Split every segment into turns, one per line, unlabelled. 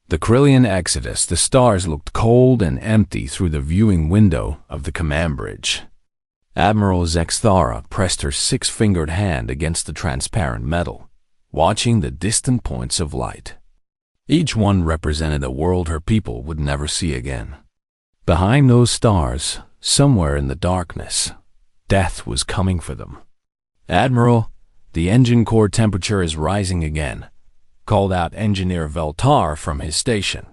The Krillian exodus, the stars looked cold and empty through the viewing window of the command bridge. Admiral Zexthara pressed her six-fingered hand against the transparent metal, watching the distant points of light. Each one represented a world her people would never see again. Behind those stars, somewhere in the darkness, death was coming for them. "Admiral, the engine core temperature is rising again," called out Engineer Veltar from his station.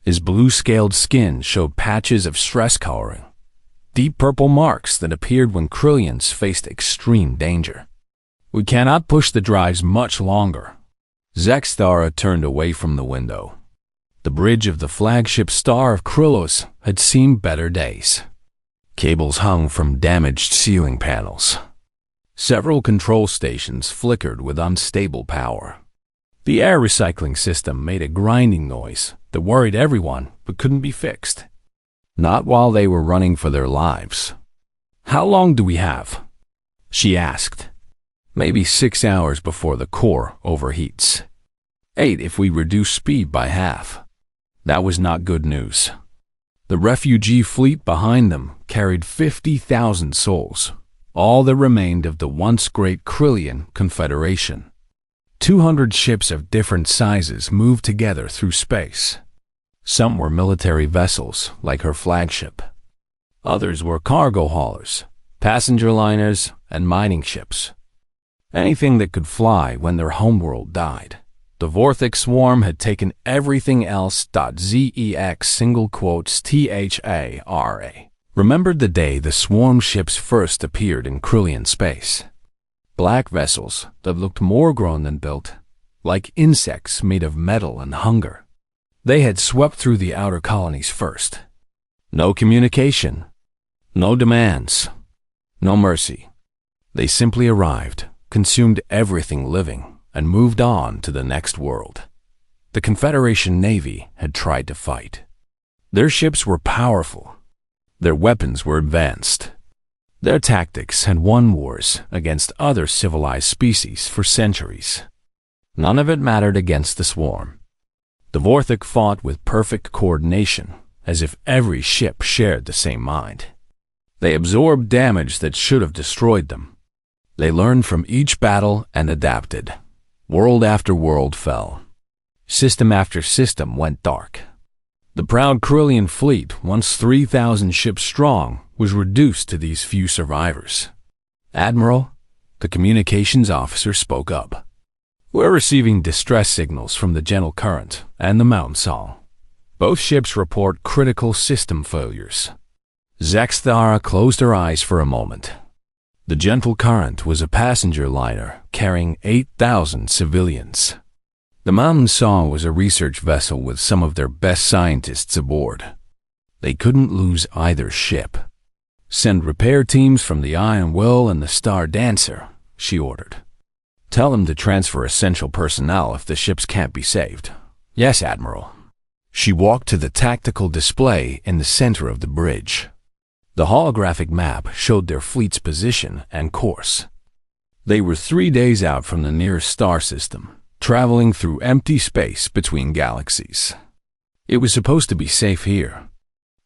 His blue-scaled skin showed patches of stress coloring, deep purple marks that appeared when Krillians faced extreme danger. "We cannot push the drives much longer." Zexthara turned away from the window. The bridge of the flagship star of Krylos had seen better days. Cables hung from damaged ceiling panels. Several control stations flickered with unstable power. The air recycling system made a grinding noise that worried everyone but couldn't be fixed. Not while they were running for their lives. "How long do we have?" she asked. "Maybe 6 hours before the core overheats. 8 if we reduce speed by half." That was not good news. The refugee fleet behind them carried 50,000 souls, all that remained of the once great Krillian Confederation. 200 ships of different sizes moved together through space. Some were military vessels, like her flagship. Others were cargo haulers, passenger liners, and mining ships. Anything that could fly when their homeworld died. The Vorthic swarm had taken everything else. ZEX single quotes THARA. Remembered the day the swarm ships first appeared in Krillian space. Black vessels that looked more grown than built, like insects made of metal and hunger. They had swept through the outer colonies first. No communication, no demands, no mercy. They simply arrived, consumed everything living, and moved on to the next world. The Confederation Navy had tried to fight. Their ships were powerful. Their weapons were advanced. Their tactics had won wars against other civilized species for centuries. None of it mattered against the swarm. The Vorthic fought with perfect coordination, as if every ship shared the same mind. They absorbed damage that should have destroyed them. They learned from each battle and adapted. World after world fell. System after system went dark. The proud Krillian fleet, once 3,000 ships strong, was reduced to these few survivors. "Admiral," the communications officer spoke up. "We're receiving distress signals from the Gentle Current and the Mountain Sol. Both ships report critical system failures." Zexthara closed her eyes for a moment. The Gentle Current was a passenger liner carrying 8,000 civilians. The Mountain Sol was a research vessel with some of their best scientists aboard. They couldn't lose either ship. "Send repair teams from the Iron Will and the Star Dancer," she ordered. "Tell them to transfer essential personnel if the ships can't be saved." "Yes, Admiral." She walked to the tactical display in the center of the bridge. The holographic map showed their fleet's position and course. They were 3 days out from the nearest star system, traveling through empty space between galaxies. It was supposed to be safe here.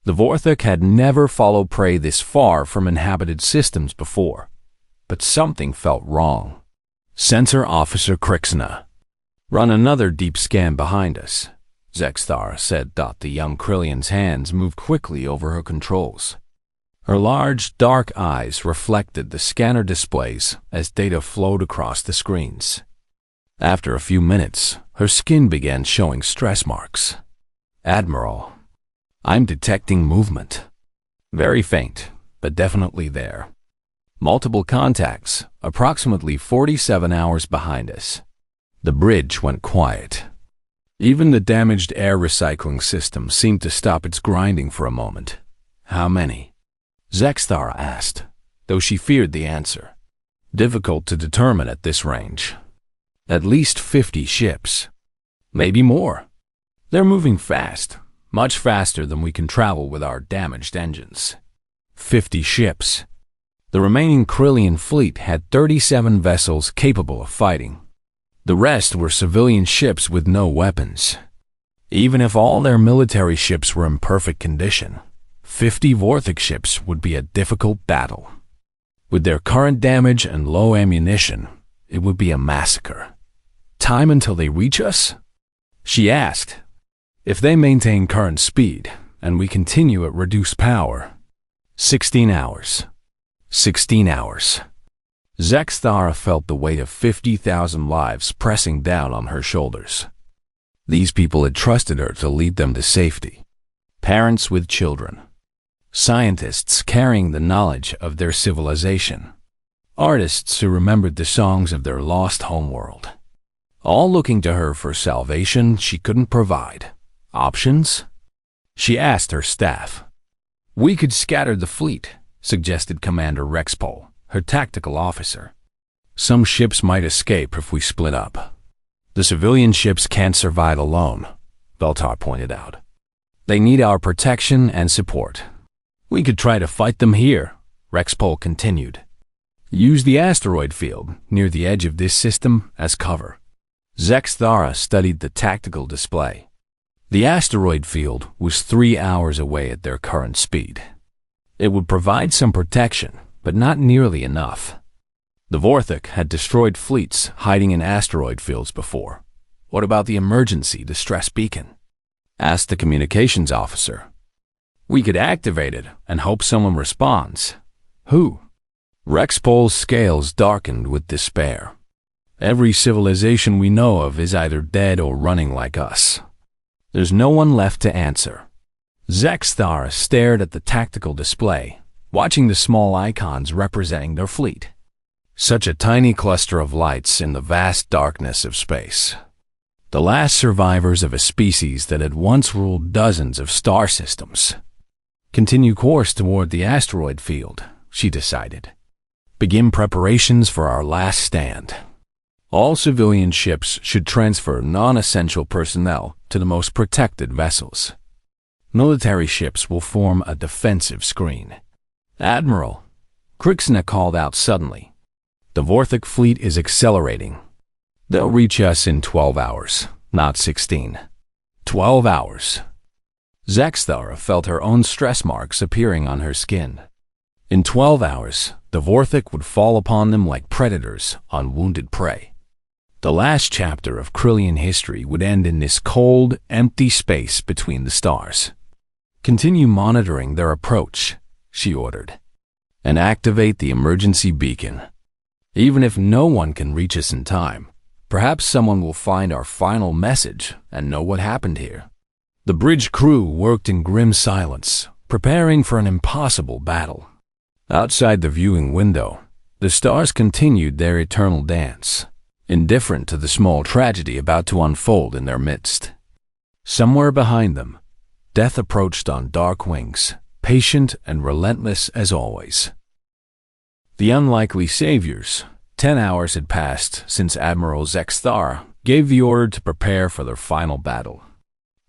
The Vorthic had never followed prey this far from inhabited systems before, but something felt wrong. "Sensor Officer Krixna, run another deep scan behind us," Zexthara said. The young Krillian's hands moved quickly over her controls. Her large, dark eyes reflected the scanner displays as data flowed across the screens. After a few minutes, her skin began showing stress marks. "Admiral, I'm detecting movement. Very faint, but definitely there. Multiple contacts, approximately 47 hours behind us." The bridge went quiet. Even the damaged air recycling system seemed to stop its grinding for a moment. "How many?" Zexthara asked, though she feared the answer. Difficult to determine at this range. "At least 50 ships. Maybe more. They're moving fast, much faster than we can travel with our damaged engines." 50 ships. The remaining Krillian fleet had 37 vessels capable of fighting. The rest were civilian ships with no weapons. Even if all their military ships were in perfect condition, 50 Vorthic ships would be a difficult battle. With their current damage and low ammunition, it would be a massacre. Time until they reach us? She asked. If they maintain current speed, and we continue at reduced power, 16 hours. 16 hours. Zexthara felt the weight of 50,000 lives pressing down on her shoulders. These people had trusted her to lead them to safety. Parents with children. Scientists carrying the knowledge of their civilization. Artists who remembered the songs of their lost homeworld. All looking to her for salvation she couldn't provide. Options? She asked her staff. We could scatter the fleet, suggested Commander Rexpol, her tactical officer. Some ships might escape if we split up. The civilian ships can't survive alone, Beltar pointed out. They need our protection and support. We could try to fight them here, Rexpol continued. Use the asteroid field near the edge of this system as cover. Zexthara studied the tactical display. The asteroid field was 3 hours away at their current speed. It would provide some protection, but not nearly enough. The Vorthic had destroyed fleets hiding in asteroid fields before. What about the emergency distress beacon? Asked the communications officer. We could activate it and hope someone responds. Who? Rexpol's scales darkened with despair. Every civilization we know of is either dead or running like us. There's no one left to answer. Zexthara stared at the tactical display, watching the small icons representing their fleet. Such a tiny cluster of lights in the vast darkness of space. The last survivors of a species that had once ruled dozens of star systems. Continue course toward the asteroid field, she decided. Begin preparations for our last stand. All civilian ships should transfer non-essential personnel to the most protected vessels. Military ships will form a defensive screen. Admiral, Krixna called out suddenly. The Vorthic fleet is accelerating. They'll reach us in 12 hours, not 16. 12 hours. Zexthara felt her own stress marks appearing on her skin. In 12 hours, the Vorthic would fall upon them like predators on wounded prey. The last chapter of Krillian history would end in this cold, empty space between the stars. Continue monitoring their approach, she ordered, and activate the emergency beacon. Even if no one can reach us in time, perhaps someone will find our final message and know what happened here. The bridge crew worked in grim silence, preparing for an impossible battle. Outside the viewing window, the stars continued their eternal dance, indifferent to the small tragedy about to unfold in their midst. Somewhere behind them, death approached on dark wings, patient and relentless as always. The unlikely saviors. 10 hours had passed since Admiral Zexthara gave the order to prepare for their final battle.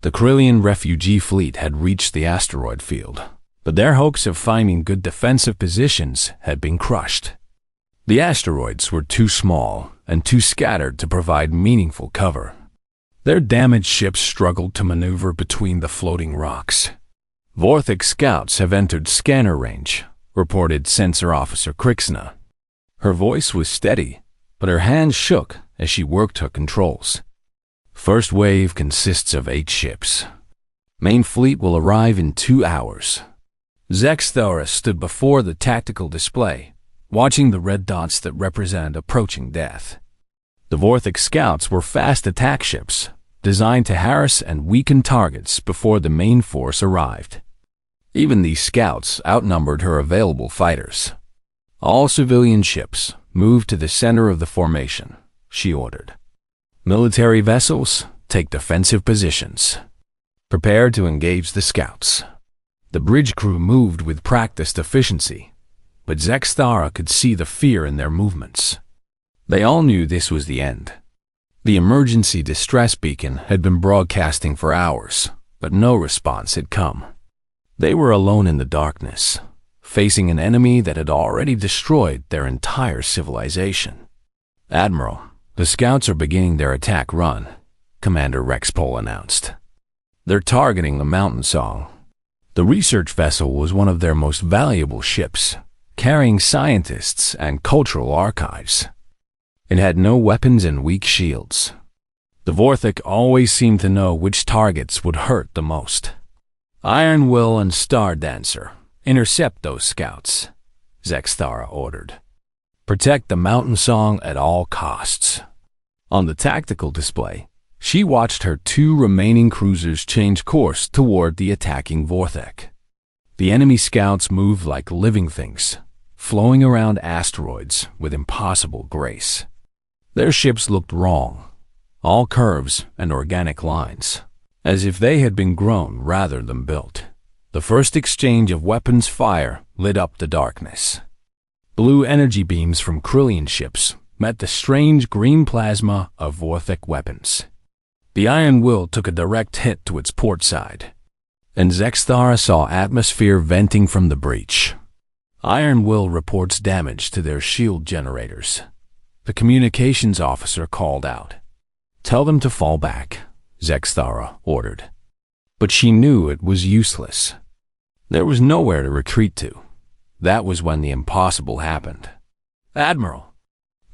The Krillian refugee fleet had reached the asteroid field, but their hopes of finding good defensive positions had been crushed. The asteroids were too small and too scattered to provide meaningful cover. Their damaged ships struggled to maneuver between the floating rocks. Vorthic scouts have entered scanner range, reported Sensor Officer Krixna. Her voice was steady, but her hands shook as she worked her controls. First wave consists of 8 ships. Main fleet will arrive in 2 hours. Zexthara stood before the tactical display, watching the red dots that represent approaching death. The Vorthic scouts were fast attack ships, designed to harass and weaken targets before the main force arrived. Even these scouts outnumbered her available fighters. All civilian ships move to the center of the formation, she ordered. Military vessels take defensive positions. Prepare to engage the scouts. The bridge crew moved with practiced efficiency, but Zexthara could see the fear in their movements. They all knew this was the end. The emergency distress beacon had been broadcasting for hours, but no response had come. They were alone in the darkness, facing an enemy that had already destroyed their entire civilization. Admiral, the scouts are beginning their attack run, Commander Rexpol announced. They're targeting the Mountain Song. The research vessel was one of their most valuable ships, carrying scientists and cultural archives. It had no weapons and weak shields. The Vorthik always seemed to know which targets would hurt the most. Iron Will and Star Dancer, intercept those scouts, Zexthara ordered. Protect the Mountain Song at all costs. On the tactical display, she watched her 2 remaining cruisers change course toward the attacking Vorthik. The enemy scouts moved like living things, flowing around asteroids with impossible grace. Their ships looked wrong, all curves and organic lines, as if they had been grown rather than built. The first exchange of weapons fire lit up the darkness. Blue energy beams from Krillian ships met the strange green plasma of Vorthik weapons. The Iron Will took a direct hit to its port side, and Zexthara saw atmosphere venting from the breach. Iron Will reports damage to their shield generators. The communications officer called out. Tell them to fall back, Zexthara ordered. But she knew it was useless. There was nowhere to retreat to. That was when the impossible happened. Admiral!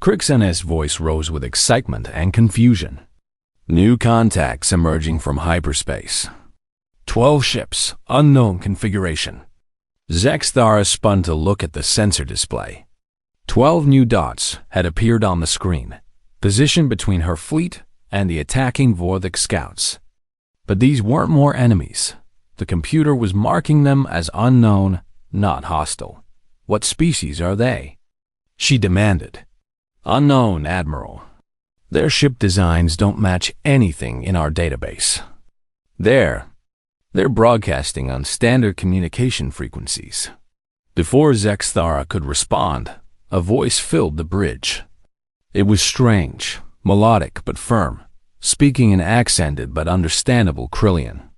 Crixenes' voice rose with excitement and confusion. New contacts emerging from hyperspace. 12 ships, unknown configuration. Zexthara spun to look at the sensor display. 12 new dots had appeared on the screen, positioned between her fleet and the attacking Vorthik scouts. But these weren't more enemies. The computer was marking them as unknown, not hostile. What species are they? She demanded. Unknown, Admiral. Their ship designs don't match anything in our database. They're broadcasting on standard communication frequencies. Before Zexthara could respond, a voice filled the bridge. It was strange, melodic but firm, speaking in accented but understandable Krillian.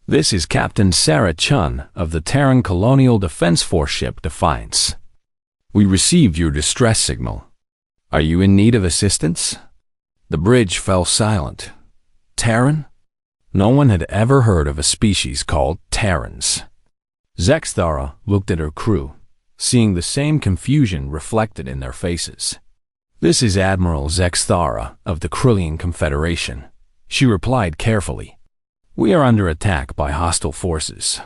This is Captain Sarah Chun of the Terran Colonial Defense Force ship Defiance. We received your distress signal. Are you in need of assistance? The bridge fell silent. Terran? No one had ever heard of a species called Terrans. Zexthara looked at her crew, seeing the same confusion reflected in their faces. This is Admiral Zexthara of the Krillian Confederation. She replied carefully. We are under attack by hostile forces.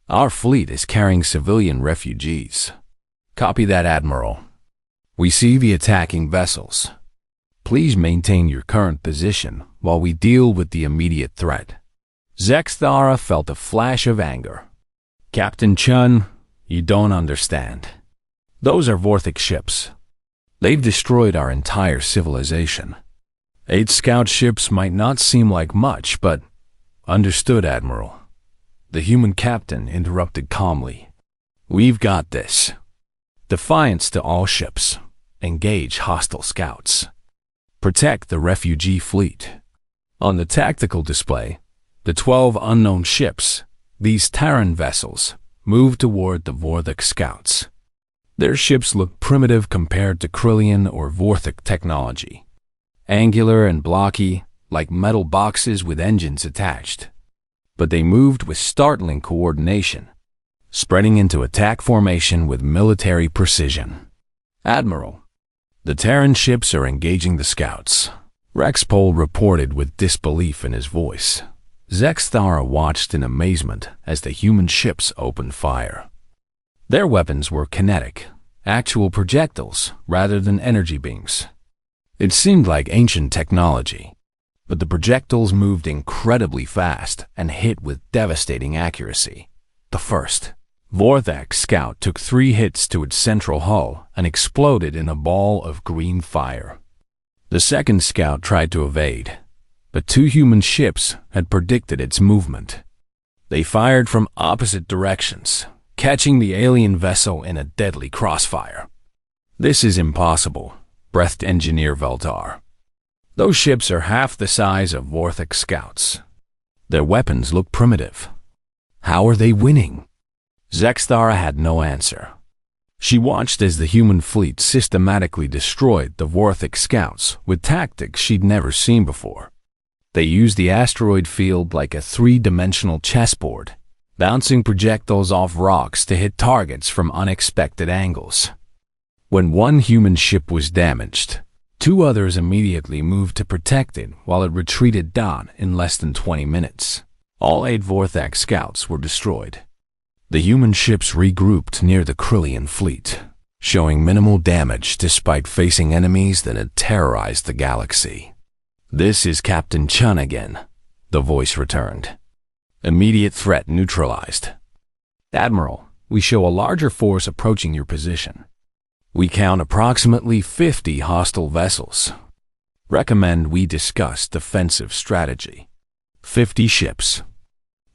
Our fleet is carrying civilian refugees. Copy that, Admiral. We see the attacking vessels. Please maintain your current position while we deal with the immediate threat. Zexthara felt a flash of anger. Captain Chun, you don't understand. Those are Vorthik ships. They've destroyed our entire civilization. 8 scout ships might not seem like much, but... Understood, Admiral. The human captain interrupted calmly. We've got this. Defiance to all ships. Engage hostile scouts. Protect the refugee fleet. On the tactical display, the 12 unknown ships, these Terran vessels, moved toward the Vorthik scouts. Their ships looked primitive compared to Krillian or Vorthik technology. Angular and blocky, like metal boxes with engines attached. But they moved with startling coordination, spreading into attack formation with military precision. Admiral, the Terran ships are engaging the scouts. Rexpol reported with disbelief in his voice. Zexthara watched in amazement as the human ships opened fire. Their weapons were kinetic, actual projectiles rather than energy beams. It seemed like ancient technology, but the projectiles moved incredibly fast and hit with devastating accuracy. The first Vorthak scout took 3 hits to its central hull and exploded in a ball of green fire. The second scout tried to evade, but 2 human ships had predicted its movement. They fired from opposite directions, catching the alien vessel in a deadly crossfire. This is impossible, breathed Engineer Veldar. Those ships are half the size of Vorthik scouts. Their weapons look primitive. How are they winning? Zexthara had no answer. She watched as the human fleet systematically destroyed the Vorthik scouts with tactics she'd never seen before. They used the asteroid field like a three-dimensional chessboard, bouncing projectiles off rocks to hit targets from unexpected angles. When one human ship was damaged, two others immediately moved to protect it while it retreated down in less than 20 minutes. All 8 Vortex scouts were destroyed. The human ships regrouped near the Krillian fleet, showing minimal damage despite facing enemies that had terrorized the galaxy. "This is Captain Chun again," the voice returned. "Immediate threat neutralized. Admiral, we show a larger force approaching your position. We count approximately 50 hostile vessels. Recommend we discuss defensive strategy. 50 ships."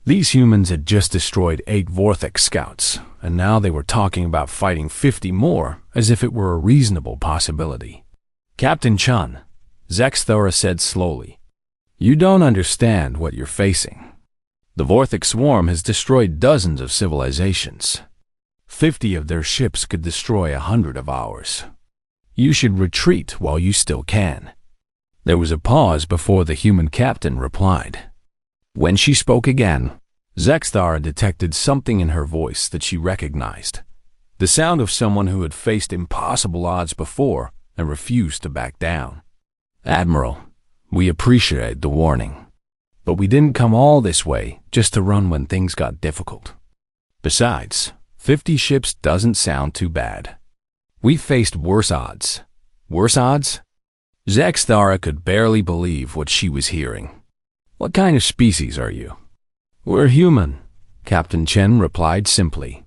These humans had just destroyed 8 Vortex scouts, and now they were talking about fighting 50 more as if it were a reasonable possibility. "Captain Chun," Zexthora said slowly, "you don't understand what you're facing. The Vortex swarm has destroyed dozens of civilizations. 50 of their ships could destroy 100 of ours. You should retreat while you still can." There was a pause before the human captain replied. When she spoke again, Zexthara detected something in her voice that she recognized. The sound of someone who had faced impossible odds before and refused to back down. "Admiral, we appreciate the warning, but we didn't come all this way just to run when things got difficult. Besides, 50 ships doesn't sound too bad. We faced worse odds." "Worse odds?" Zexthara could barely believe what she was hearing. "What kind of species are you?" "We're human," Captain Chen replied simply.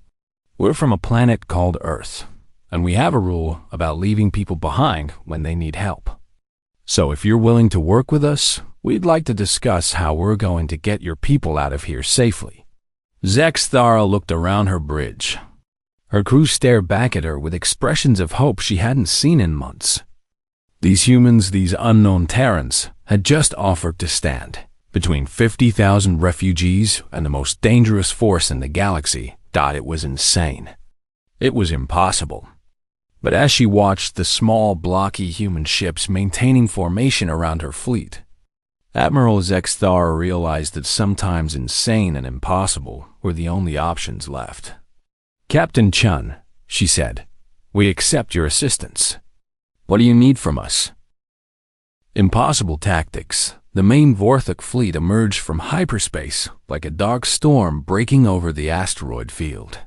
"We're from a planet called Earth, and we have a rule about leaving people behind when they need help. So if you're willing to work with us, we'd like to discuss how we're going to get your people out of here safely." Zexthara looked around her bridge. Her crew stared back at her with expressions of hope she hadn't seen in months. These humans, these unknown Terrans, had just offered to stand between 50,000 refugees and the most dangerous force in the galaxy. It was insane. It was impossible. But as she watched the small, blocky human ships maintaining formation around her fleet, Admiral Zexthara realized that sometimes insane and impossible were the only options left. "Captain Chun," she said, "we accept your assistance. What do you need from us?" Impossible tactics. The main Vorthok fleet emerged from hyperspace like a dark storm breaking over the asteroid field.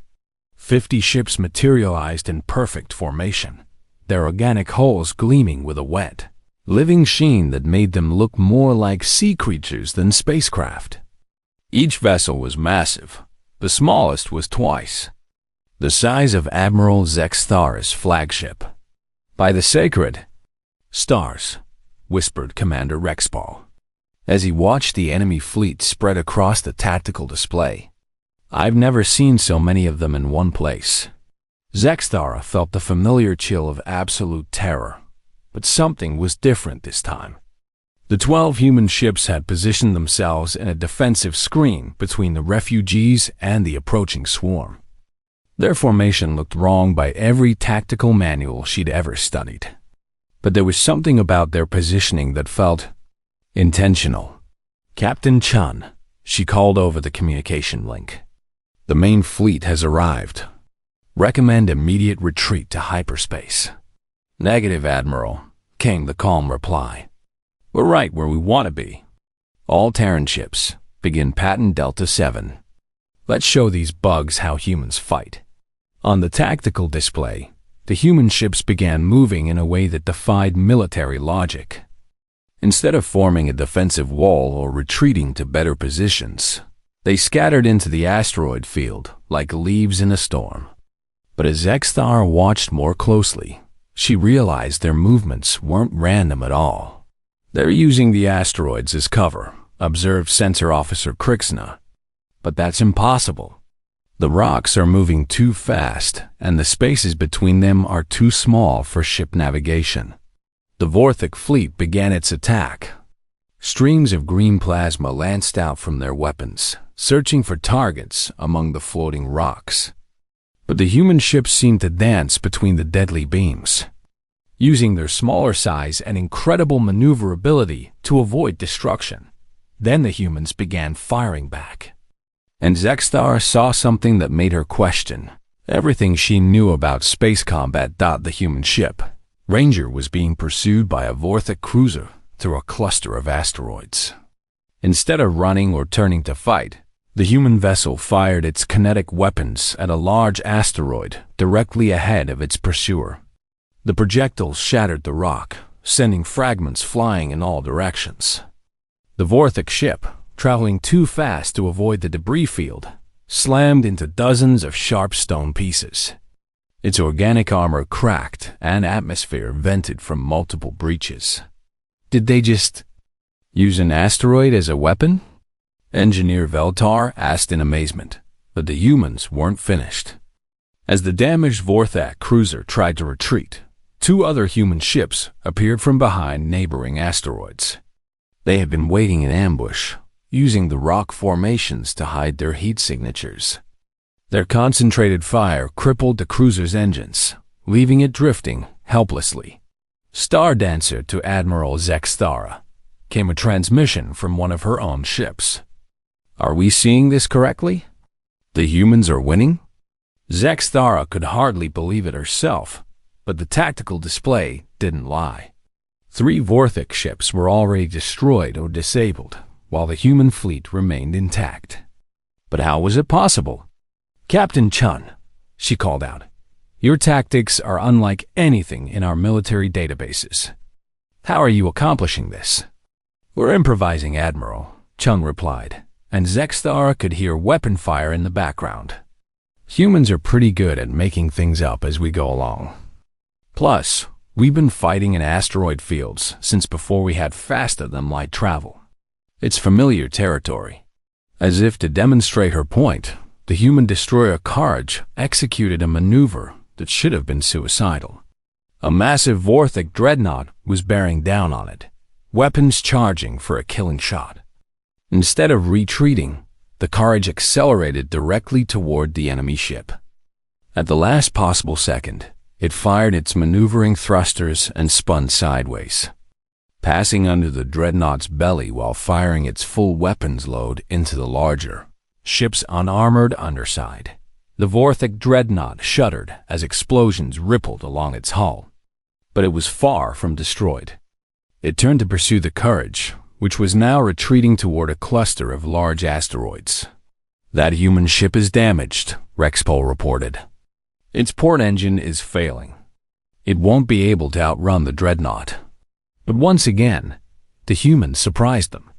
50 ships materialized in perfect formation, their organic hulls gleaming with a wet, living sheen that made them look more like sea creatures than spacecraft. Each vessel was massive. The smallest was twice the size of Admiral Zexthara's flagship. "By the sacred stars," whispered Commander Rexpaul, as he watched the enemy fleet spread across the tactical display. "I've never seen so many of them in one place." Zexthara felt the familiar chill of absolute terror, but something was different this time. The 12 human ships had positioned themselves in a defensive screen between the refugees and the approaching swarm. Their formation looked wrong by every tactical manual she'd ever studied. But there was something about their positioning that felt intentional. "Captain Chun," she called over the communication link. "The main fleet has arrived. Recommend immediate retreat to hyperspace." "Negative, Admiral," came the calm reply. "We're right where we want to be. All Terran ships, begin Patent Delta 7. Let's show these bugs how humans fight." On the tactical display, the human ships began moving in a way that defied military logic. Instead of forming a defensive wall or retreating to better positions, they scattered into the asteroid field like leaves in a storm. But as Zexthara watched more closely, she realized their movements weren't random at all. "They're using the asteroids as cover," observed Sensor Officer Krixna. "But that's impossible. The rocks are moving too fast, and the spaces between them are too small for ship navigation." The Vorthok fleet began its attack. Streams of green plasma lanced out from their weapons, searching for targets among the floating rocks. But the human ships seemed to dance between the deadly beams, using their smaller size and incredible maneuverability to avoid destruction. Then the humans began firing back. And Zexstar saw something that made her question everything she knew about space combat. The human ship, Ranger, was being pursued by a Vorthic cruiser through a cluster of asteroids. Instead of running or turning to fight, the human vessel fired its kinetic weapons at a large asteroid directly ahead of its pursuer. The projectiles shattered the rock, sending fragments flying in all directions. The Vorthic ship, traveling too fast to avoid the debris field, slammed into dozens of sharp stone pieces. Its organic armor cracked and atmosphere vented from multiple breaches. Did they just use an asteroid as a weapon? Engineer Veltar asked in amazement, but the humans weren't finished. As the damaged Vorthic cruiser tried to retreat, two other human ships appeared from behind neighboring asteroids. They had been waiting in ambush, using the rock formations to hide their heat signatures. Their concentrated fire crippled the cruiser's engines, leaving it drifting helplessly. Star Dancer to Admiral Zexstar came a transmission from one of her own ships. Are we seeing this correctly? The humans are winning? Zexstar could hardly believe it herself, but the tactical display didn't lie. 3 Vorthic ships were already destroyed or disabled, while the human fleet remained intact. But how was it possible? Captain Chun, she called out, your tactics are unlike anything in our military databases. How are you accomplishing this? We're improvising, Admiral, Chun replied, and Zexstar could hear weapon fire in the background. Humans are pretty good at making things up as we go along. Plus, we've been fighting in asteroid fields since before we had faster-than-light travel. It's familiar territory. As if to demonstrate her point, the human destroyer Courage executed a maneuver that should have been suicidal. A massive Vorthic dreadnought was bearing down on it, weapons charging for a killing shot. Instead of retreating, the Courage accelerated directly toward the enemy ship. At the last possible second, it fired its maneuvering thrusters and spun sideways, passing under the dreadnought's belly while firing its full weapons load into the larger ship's unarmored underside. The Vorthic dreadnought shuddered as explosions rippled along its hull, but it was far from destroyed. It turned to pursue the Courage, which was now retreating toward a cluster of large asteroids. That human ship is damaged, Rexpol reported. Its port engine is failing. It won't be able to outrun the dreadnought. But once again, the humans surprised them.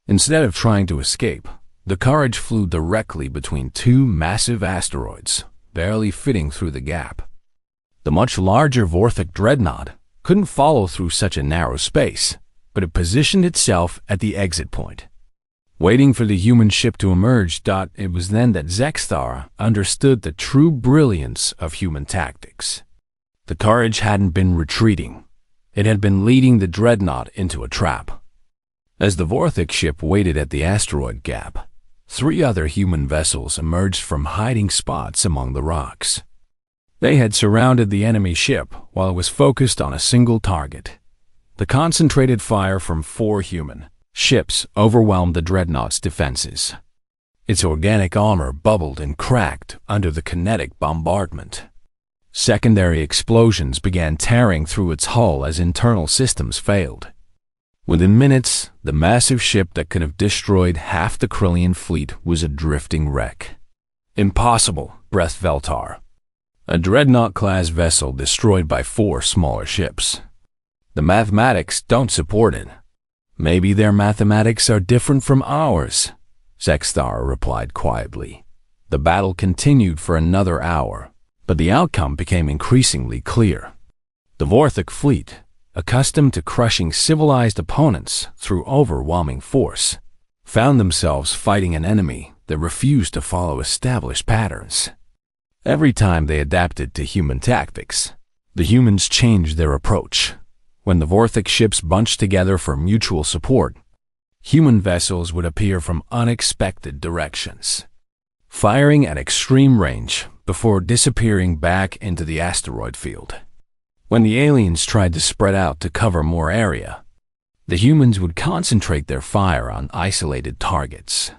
Instead of trying to escape, the Courage flew directly between 2 massive asteroids, barely fitting through the gap. The much larger Vorthic dreadnought couldn't follow through such a narrow space, but it positioned itself at the exit point, waiting for the human ship to emerge. It was then that Zexstar understood the true brilliance of human tactics. The Courage hadn't been retreating. It had been leading the dreadnought into a trap. As the Vorthic ship waited at the asteroid gap, 3 other human vessels emerged from hiding spots among the rocks. They had surrounded the enemy ship while it was focused on a single target. The concentrated fire from 4 human ships overwhelmed the dreadnought's defenses. Its organic armor bubbled and cracked under the kinetic bombardment. Secondary explosions began tearing through its hull as internal systems failed. Within minutes, the massive ship that could have destroyed half the Krillian fleet was a drifting wreck. Impossible, breathed Veltar. A dreadnought-class vessel destroyed by 4 smaller ships. The mathematics don't support it. Maybe their mathematics are different from ours, Zexstar replied quietly. The battle continued for another hour, but the outcome became increasingly clear. The Vorthic fleet, accustomed to crushing civilized opponents through overwhelming force, found themselves fighting an enemy that refused to follow established patterns. Every time they adapted to human tactics, the humans changed their approach. When the Vorthic ships bunched together for mutual support, human vessels would appear from unexpected directions, firing at extreme range before disappearing back into the asteroid field. When the aliens tried to spread out to cover more area, The humans would concentrate their fire on isolated targets,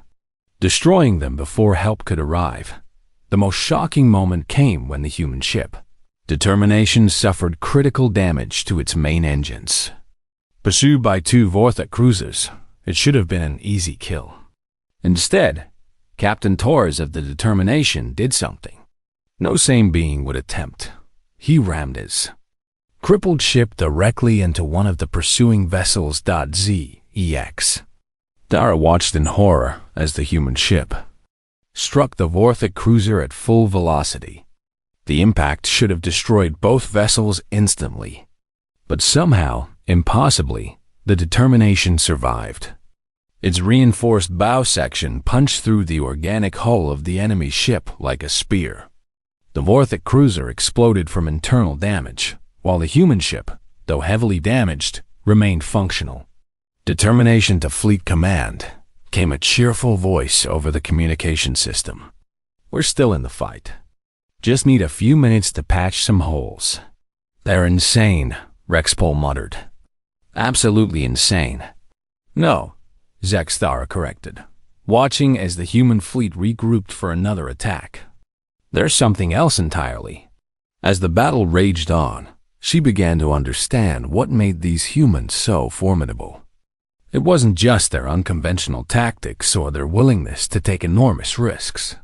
destroying them before help could arrive. The most shocking moment came when the human ship, Determination, suffered critical damage to its main engines. Pursued by two Vorthic cruisers, it should have been an easy kill. Instead, Captain Torres of the Determination did something no sane being would attempt. He rammed his crippled ship directly into one of the pursuing vessels. ZEX. Dara watched in horror as the human ship struck the Vorthic cruiser at full velocity. The impact should have destroyed both vessels instantly. But somehow, impossibly, the Determination survived. Its reinforced bow section punched through the organic hull of the enemy ship like a spear. The Vorthic cruiser exploded from internal damage, while the human ship, though heavily damaged, remained functional. Determination to Fleet Command came a cheerful voice over the communication system. We're still in the fight. Just need a few minutes to patch some holes. They're insane, Rexpol muttered. Absolutely insane. No, Zexthara corrected, watching as the human fleet regrouped for another attack. There's something else entirely. As the battle raged on, she began to understand what made these humans so formidable. It wasn't just their unconventional tactics or their willingness to take enormous risks.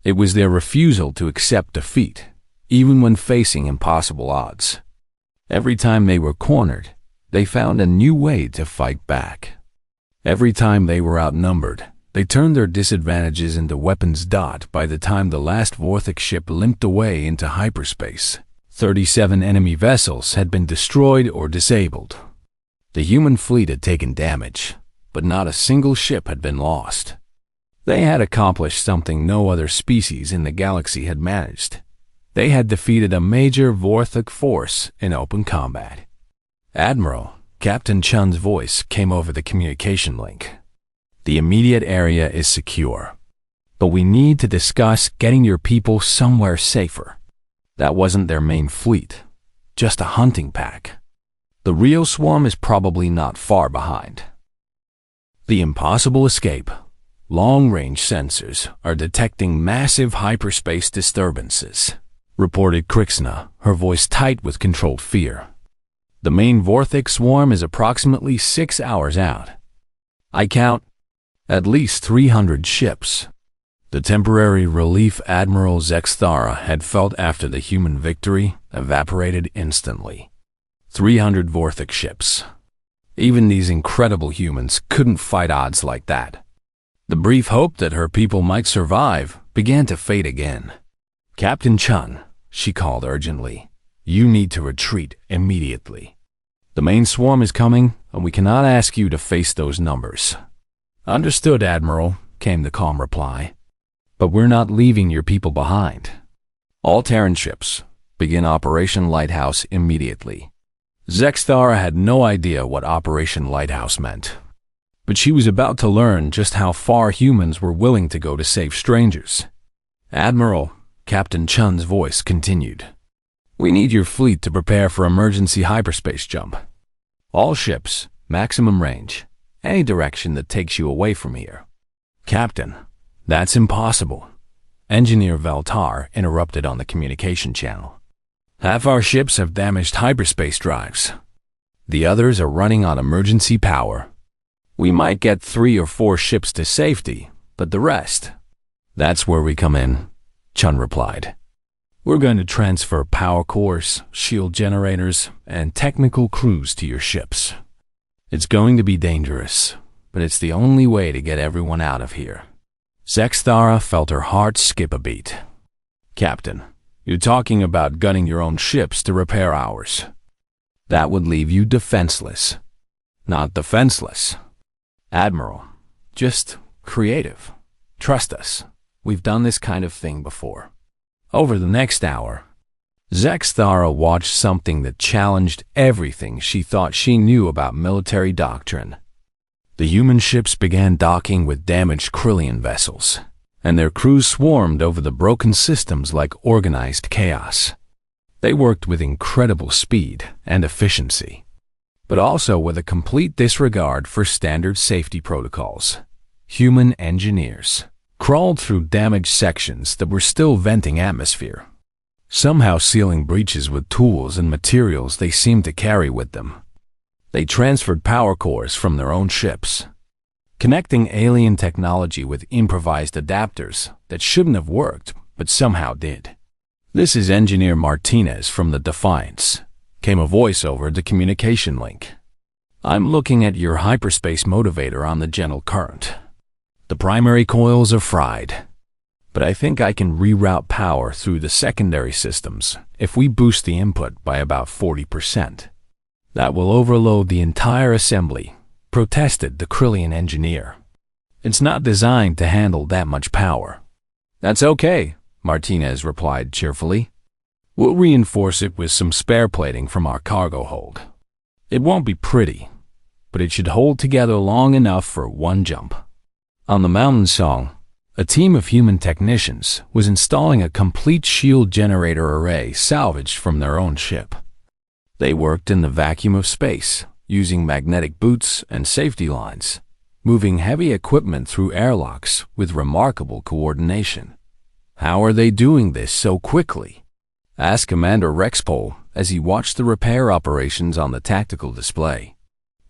It was their refusal to accept defeat, even when facing impossible odds. Every time they were cornered, they found a new way to fight back. Every time they were outnumbered, they turned their disadvantages into weapons. By the time the last Vorthic ship limped away into hyperspace, 37 enemy vessels had been destroyed or disabled. The human fleet had taken damage, but not a single ship had been lost. They had accomplished something no other species in the galaxy had managed. They had defeated a major Vorthic force in open combat. Admiral, Captain Chun's voice came over the communication link. The immediate area is secure, but we need to discuss getting your people somewhere safer. That wasn't their main fleet, just a hunting pack. The real swarm is probably not far behind. The impossible escape. Long-range sensors are detecting massive hyperspace disturbances, reported Krixna, her voice tight with controlled fear. The main Vorthic swarm is approximately 6 hours out. I count at least 300 ships. The temporary relief Admiral Zexthara had felt after the human victory evaporated instantly. 300 Vorthic ships. Even these incredible humans couldn't fight odds like that. The brief hope that her people might survive began to fade again. Captain Chun, she called urgently, you need to retreat immediately. The main swarm is coming, and we cannot ask you to face those numbers. Understood, Admiral, came the calm reply. But we're not leaving your people behind. All Terran ships, begin Operation Lighthouse immediately. Zexthara had no idea what Operation Lighthouse meant, but she was about to learn just how far humans were willing to go to save strangers. Admiral, Captain Chun's voice continued. We need your fleet to prepare for emergency hyperspace jump. All ships, maximum range, any direction that takes you away from here. Captain, that's impossible. Engineer Valtar interrupted on the communication channel. Half our ships have damaged hyperspace drives. The others are running on emergency power. We might get 3 or 4 ships to safety, but the rest... That's where we come in, Chun replied. We're going to transfer power cores, shield generators, and technical crews to your ships. It's going to be dangerous, but it's the only way to get everyone out of here. Zexthara felt her heart skip a beat. Captain, you're talking about gunning your own ships to repair ours. That would leave you defenseless. Not defenseless. Admiral, just creative. Trust us. We've done this kind of thing before. Over the next hour, Zexthara watched something that challenged everything she thought she knew about military doctrine. The human ships began docking with damaged Krillian vessels, and their crews swarmed over the broken systems like organized chaos. They worked with incredible speed and efficiency. but also with a complete disregard for standard safety protocols. Human engineers crawled through damaged sections that were still venting atmosphere, somehow sealing breaches with tools and materials they seemed to carry with them. They transferred power cores from their own ships, connecting alien technology with improvised adapters that shouldn't have worked, but somehow did. "This is Engineer Martinez from the Defiance," came a voice over the communication link. "I'm looking at your hyperspace motivator on the gentle current. The primary coils are fried, but I think I can reroute power through the secondary systems if we boost the input by about 40%. That will overload the entire assembly," protested the Krillian engineer. "It's not designed to handle that much power." "That's okay," Martinez replied cheerfully. "We'll reinforce it with some spare plating from our cargo hold. It won't be pretty, but it should hold together long enough for one jump." On the mountain song, a team of human technicians was installing a complete shield generator array salvaged from their own ship. They worked in the vacuum of space, using magnetic boots and safety lines, moving heavy equipment through airlocks with remarkable coordination. "How are they doing this so quickly?" asked Commander Rexpol as he watched the repair operations on the tactical display.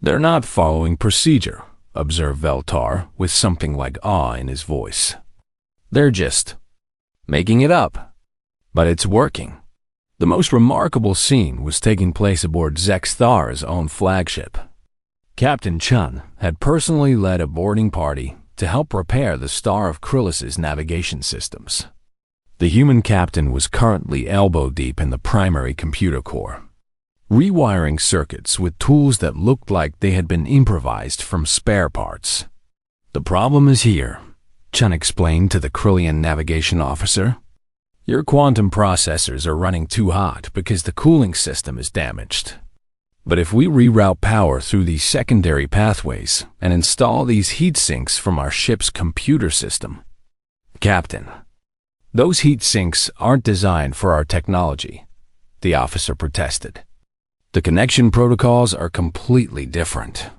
"They're not following procedure," observed Veltar with something like awe in his voice. "They're just making it up. But it's working." The most remarkable scene was taking place aboard Zexthar's own flagship. Captain Chun had personally led a boarding party to help repair the Star of Krillis' navigation systems. The human captain was currently elbow-deep in the primary computer core, rewiring circuits with tools that looked like they had been improvised from spare parts. "The problem is here," Chun explained to the Krillian navigation officer. "Your quantum processors are running too hot because the cooling system is damaged. But if we reroute power through these secondary pathways and install these heat sinks from our ship's computer system..." "Captain, those heat sinks aren't designed for our technology," the officer protested. "The connection protocols are completely different."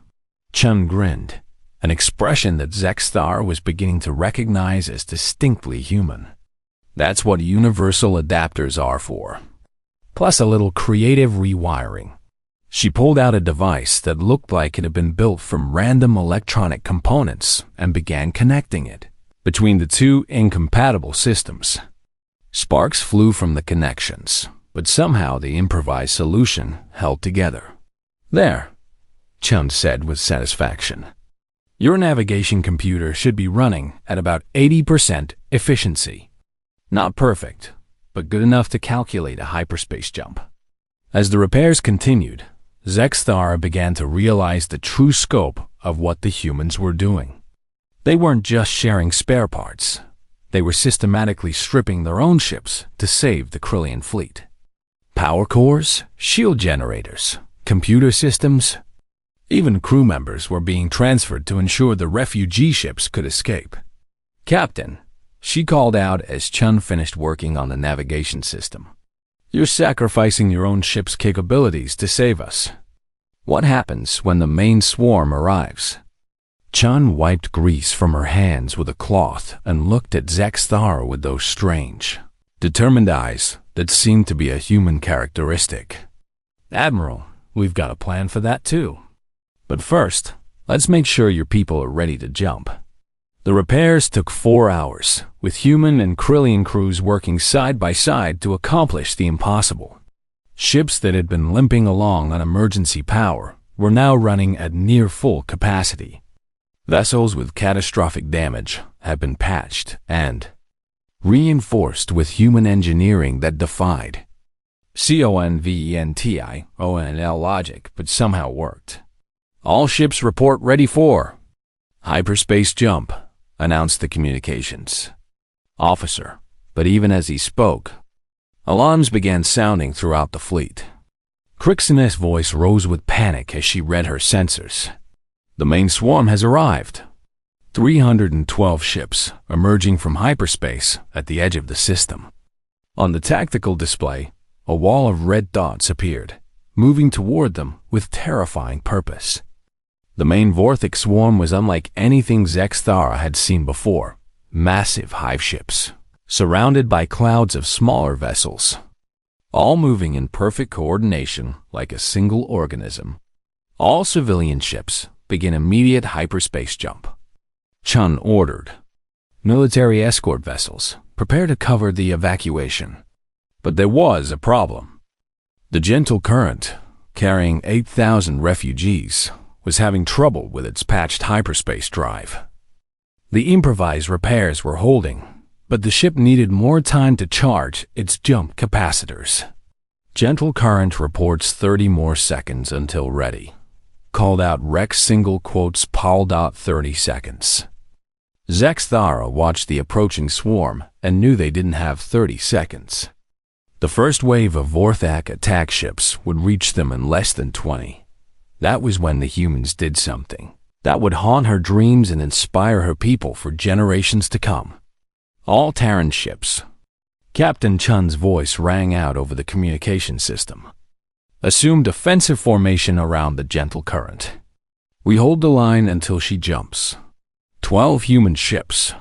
Chun grinned, an expression that Zexthar was beginning to recognize as distinctly human. "That's what universal adapters are for. Plus a little creative rewiring." She pulled out a device that looked like it had been built from random electronic components and began connecting it between the two incompatible systems. Sparks flew from the connections, but somehow the improvised solution held together. "There," Chun said with satisfaction. "Your navigation computer should be running at about 80% efficiency. Not perfect, but good enough to calculate a hyperspace jump." As the repairs continued, Zexthar began to realize the true scope of what the humans were doing. They weren't just sharing spare parts. They were systematically stripping their own ships to save the Krillian fleet. Power cores, shield generators, computer systems, even crew members were being transferred to ensure the refugee ships could escape. "Captain," she called out as Chun finished working on the navigation system, "you're sacrificing your own ship's capabilities to save us. What happens when the main swarm arrives?" Chun wiped grease from her hands with a cloth and looked at Zexthar with those strange, determined eyes that seemed to be a human characteristic. "Admiral, we've got a plan for that too. But first, let's make sure your people are ready to jump." The repairs took 4 hours, with human and Krillian crews working side by side to accomplish the impossible. Ships that had been limping along on emergency power were now running at near full capacity. Vessels with catastrophic damage had been patched and reinforced with human engineering that defied CONVENTIONL logic, but somehow worked. "All ships report ready for hyperspace jump," announced the communications officer. But even as he spoke, alarms began sounding throughout the fleet. Crixin's voice rose with panic as she read her sensors. "The main swarm has arrived. 312 ships emerging from hyperspace at the edge of the system." On the tactical display, a wall of red dots appeared, moving toward them with terrifying purpose. The main Vorthic swarm was unlike anything Zexthara had seen before. Massive hive ships, surrounded by clouds of smaller vessels, all moving in perfect coordination like a single organism. All civilian ships begin immediate hyperspace jump. Chun ordered. Military escort vessels, prepare to cover the evacuation. But there was a problem. The gentle current, carrying 8,000 refugees, was having trouble with its patched hyperspace drive. The improvised repairs were holding, but the ship needed more time to charge its jump capacitors. Gentle current reports 30 more seconds until ready. Called out Rex single quotes Paul.30 seconds. Zexthara watched the approaching swarm and knew they didn't have 30 seconds. The first wave of Vorthak attack ships would reach them in less than 20. That was when the humans did something that would haunt her dreams and inspire her people for generations to come. All Terran ships. Captain Chun's voice rang out over the communication system. Assume defensive formation around the gentle current. We hold the line until she jumps. 12 human ships,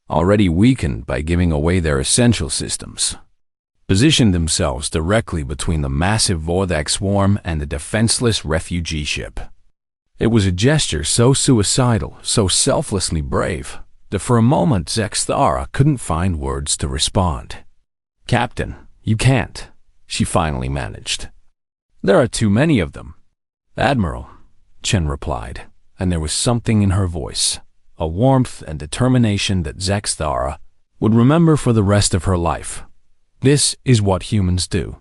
already weakened by giving away their essential systems, positioned themselves directly between the massive Vorthak swarm and the defenseless refugee ship. It was a gesture so suicidal, so selflessly brave, that for a moment Zexthara couldn't find words to respond. "Captain, you can't," she finally managed. "There are too many of them." "Admiral," Chen replied, and there was something in her voice, a warmth and determination that Zexthara would remember for the rest of her life. "This is what humans do.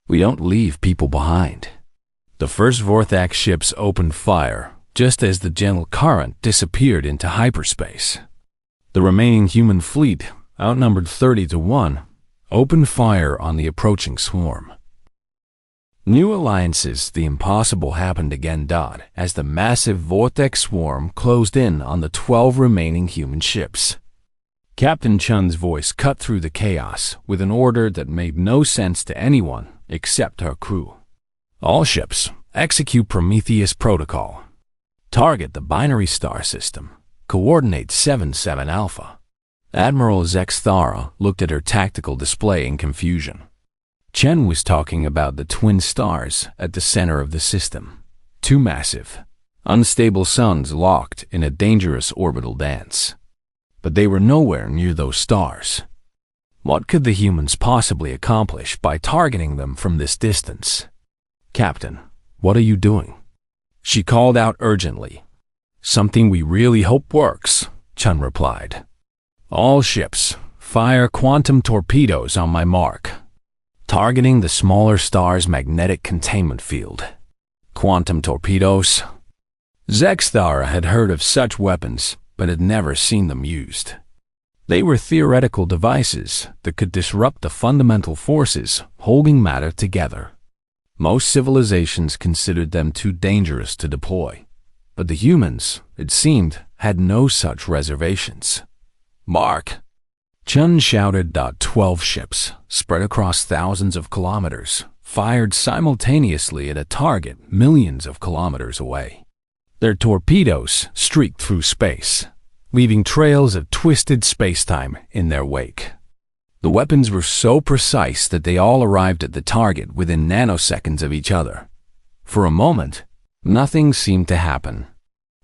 We don't leave people behind." The first Vorthak ships opened fire just as the gentle current disappeared into hyperspace. The remaining human fleet, outnumbered 30 to 1, opened fire on the approaching swarm. New alliances, the impossible happened again. As the massive Vorthak swarm closed in on the 12 remaining human ships. Captain Chun's voice cut through the chaos with an order that made no sense to anyone except her crew. All ships, execute Prometheus Protocol. Target the binary star system. Coordinate 77 Alpha. Admiral Zexthara looked at her tactical display in confusion. Chen was talking about the twin stars at the center of the system. Two massive, unstable suns locked in a dangerous orbital dance. But they were nowhere near those stars. What could the humans possibly accomplish by targeting them from this distance? "Captain, what are you doing?" she called out urgently. "Something we really hope works," Chun replied. "All ships, fire quantum torpedoes on my mark. Targeting the smaller star's magnetic containment field." Quantum torpedoes? Zexthara had heard of such weapons, but had never seen them used. They were theoretical devices that could disrupt the fundamental forces holding matter together. Most civilizations considered them too dangerous to deploy, but the humans, it seemed, had no such reservations. "Mark!" Chun shouted. 12 ships, spread across thousands of kilometers, fired simultaneously at a target millions of kilometers away. Their torpedoes streaked through space, leaving trails of twisted spacetime in their wake. The weapons were so precise that they all arrived at the target within nanoseconds of each other. For a moment, nothing seemed to happen.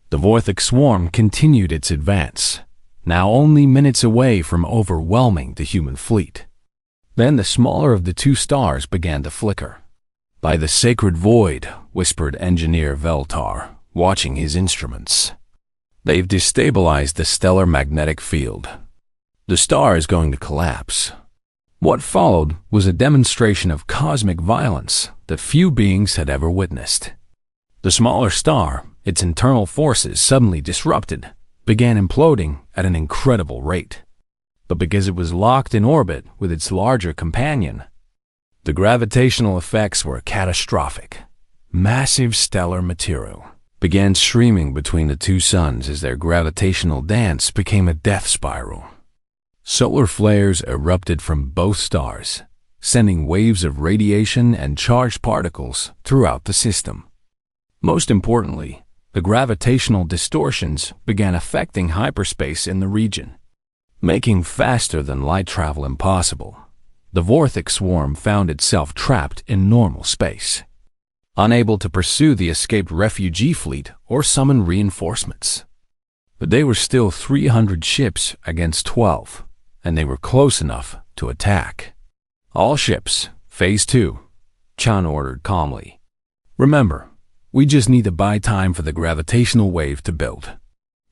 The Vorthak swarm continued its advance, now only minutes away from overwhelming the human fleet. Then the smaller of the two stars began to flicker. "By the sacred void," whispered Engineer Veltar, watching his instruments. "They've destabilized the stellar magnetic field. The star is going to collapse." What followed was a demonstration of cosmic violence that few beings had ever witnessed. The smaller star, its internal forces suddenly disrupted, began imploding at an incredible rate. But because it was locked in orbit with its larger companion, the gravitational effects were catastrophic. Massive stellar material began streaming between the two suns as their gravitational dance became a death spiral. Solar flares erupted from both stars, sending waves of radiation and charged particles throughout the system. Most importantly, the gravitational distortions began affecting hyperspace in the region, making faster-than-light travel impossible. The Vorthic swarm found itself trapped in normal space, unable to pursue the escaped refugee fleet or summon reinforcements. But they were still 300 ships against 12, and they were close enough to attack. "All ships, Phase 2, Chan ordered calmly. "Remember, we just need to buy time for the gravitational wave to build."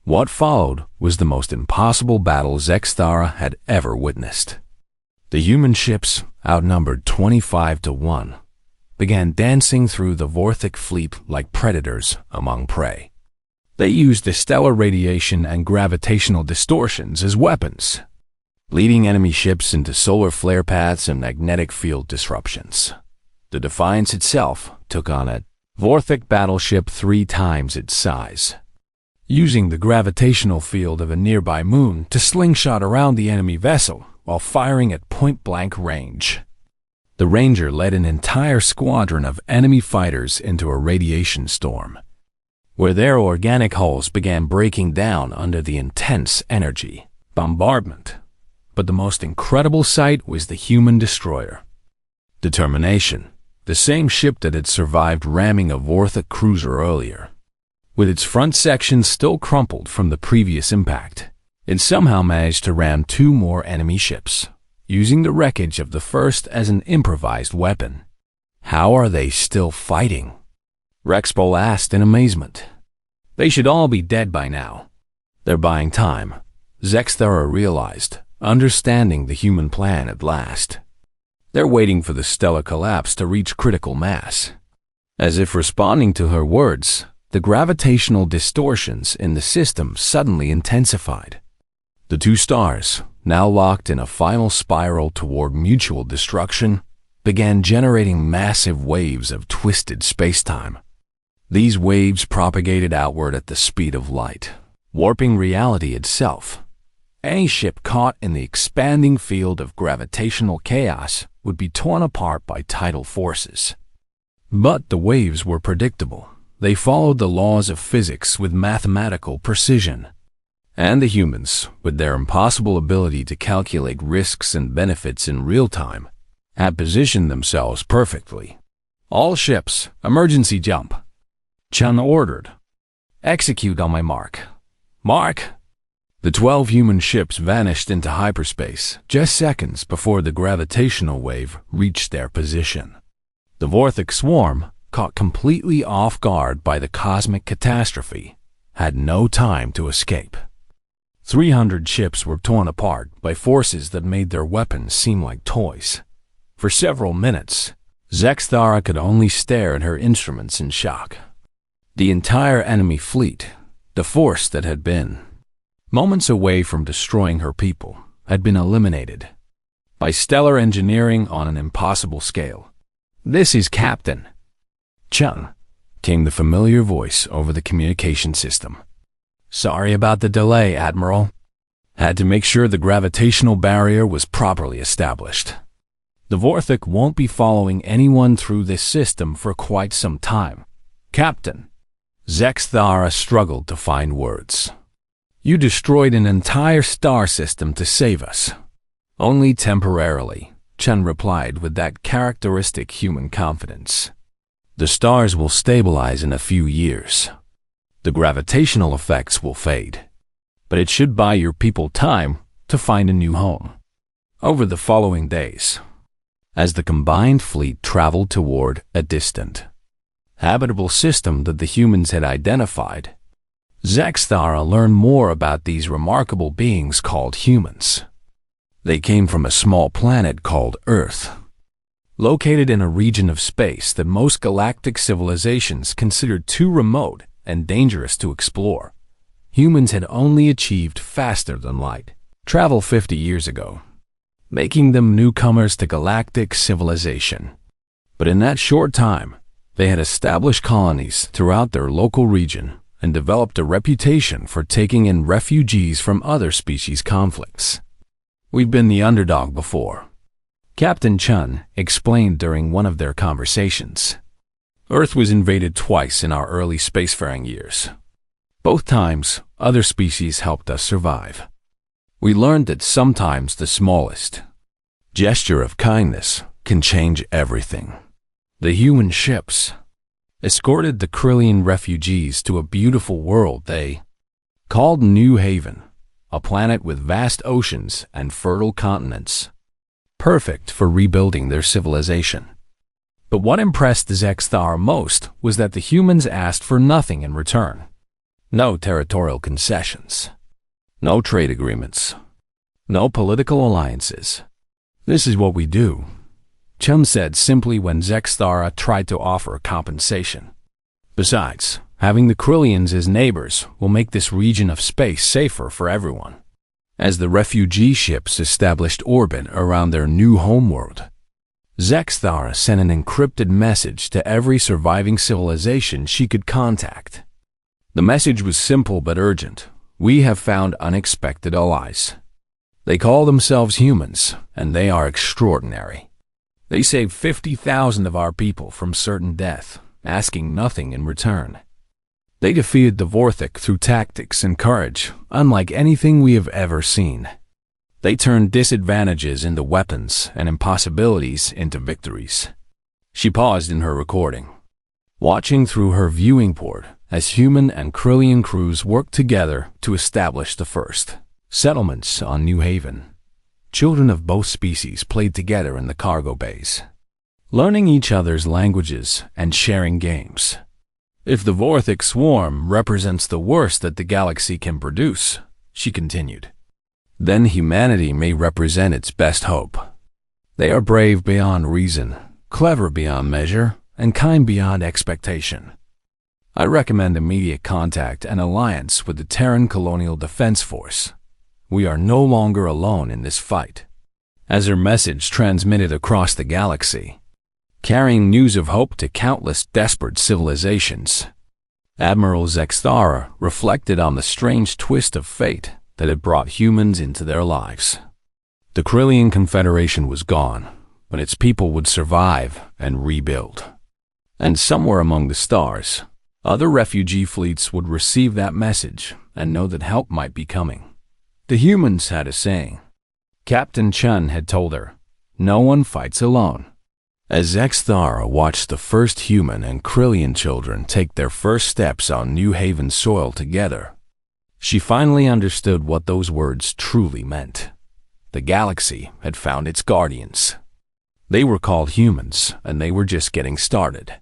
What followed was the most impossible battle Zexthara had ever witnessed. The human ships, outnumbered 25 to 1, began dancing through the Vorthic fleet like predators among prey. They used the stellar radiation and gravitational distortions as weapons, leading enemy ships into solar flare paths and magnetic field disruptions. The Defiance itself took on a Vorthic battleship 3 times its size, using the gravitational field of a nearby moon to slingshot around the enemy vessel while firing at point-blank range. The Ranger led an entire squadron of enemy fighters into a radiation storm, where their organic hulls began breaking down under the intense energy bombardment. But the most incredible sight was the human destroyer, Determination, the same ship that had survived ramming a Vorthic cruiser earlier. With its front section still crumpled from the previous impact, it somehow managed to ram 2 more enemy ships, using the wreckage of the first as an improvised weapon. "How are they still fighting?" Rexpol asked in amazement. "They should all be dead by now. They're buying time," Zexthara realized, understanding the human plan at last. "They're waiting for the stellar collapse to reach critical mass." As if responding to her words, the gravitational distortions in the system suddenly intensified. The 2 stars, now locked in a final spiral toward mutual destruction, began generating massive waves of twisted spacetime. These waves propagated outward at the speed of light, warping reality itself. Any ship caught in the expanding field of gravitational chaos would be torn apart by tidal forces. But the waves were predictable. They followed the laws of physics with mathematical precision. And the humans, with their impossible ability to calculate risks and benefits in real time, had positioned themselves perfectly. "All ships, emergency jump," Chan ordered. "Execute on my mark." "Mark!" The 12 human ships vanished into hyperspace just seconds before the gravitational wave reached their position. The Vorthic swarm, caught completely off guard by the cosmic catastrophe, had no time to escape. 300 ships were torn apart by forces that made their weapons seem like toys. For several minutes, Zexthara could only stare at her instruments in shock. The entire enemy fleet, the force that had been moments away from destroying her people, had been eliminated by stellar engineering on an impossible scale. "This is Captain Chun," came the familiar voice over the communication system. "Sorry about the delay, Admiral. Had to make sure the gravitational barrier was properly established. The Vorthic won't be following anyone through this system for quite some time. Captain." Zexthara struggled to find words. "You destroyed an entire star system to save us." "Only temporarily," Chen replied with that characteristic human confidence. "The stars will stabilize in a few years. The gravitational effects will fade. But it should buy your people time to find a new home." Over the following days, as the combined fleet traveled toward a distant, habitable system that the humans had identified, Zexthara learned more about these remarkable beings called humans. They came from a small planet called Earth, located in a region of space that most galactic civilizations considered too remote and dangerous to explore. Humans had only achieved faster-than-light travel 50 years ago, making them newcomers to galactic civilization. But in that short time, they had established colonies throughout their local region and developed a reputation for taking in refugees from other species conflicts. "We've been the underdog before," Captain Chun explained during one of their conversations. Earth was invaded twice in our early spacefaring years. Both times, other species helped us survive. We learned that sometimes the smallest gesture of kindness can change everything. The human ships escorted the Krillian refugees to a beautiful world they called New Haven, a planet with vast oceans and fertile continents, perfect for rebuilding their civilization. But what impressed the Zexthar most was that the humans asked for nothing in return. No territorial concessions, no trade agreements, no political alliances. "This is what we do," Chun said simply when Zexthara tried to offer compensation. "Besides, having the Krillians as neighbors will make this region of space safer for everyone." As the refugee ships established orbit around their new homeworld, Zexthara sent an encrypted message to every surviving civilization she could contact. The message was simple but urgent. "We have found unexpected allies. They call themselves humans, and they are extraordinary. They saved 50,000 of our people from certain death, asking nothing in return. They defeated the Vorthic through tactics and courage, unlike anything we have ever seen. They turned disadvantages into weapons and impossibilities into victories." She paused in her recording, watching through her viewing port as human and Krillian crews worked together to establish the first settlements on New Haven. Children of both species played together in the cargo bays, learning each other's languages and sharing games. "If the Vorthic swarm represents the worst that the galaxy can produce," she continued, "then humanity may represent its best hope. They are brave beyond reason, clever beyond measure, and kind beyond expectation. I recommend immediate contact and alliance with the Terran Colonial Defense Force. We are no longer alone in this fight." As her message transmitted across the galaxy, carrying news of hope to countless desperate civilizations, Admiral Zexthara reflected on the strange twist of fate that had brought humans into their lives. The Krillian Confederation was gone, but its people would survive and rebuild. And somewhere among the stars, other refugee fleets would receive that message and know that help might be coming. The humans had a saying. Captain Chun had told her, "No one fights alone." As Zexthara watched the first human and Krillian children take their first steps on New Haven soil together, she finally understood what those words truly meant. The galaxy had found its guardians. They were called humans, and they were just getting started.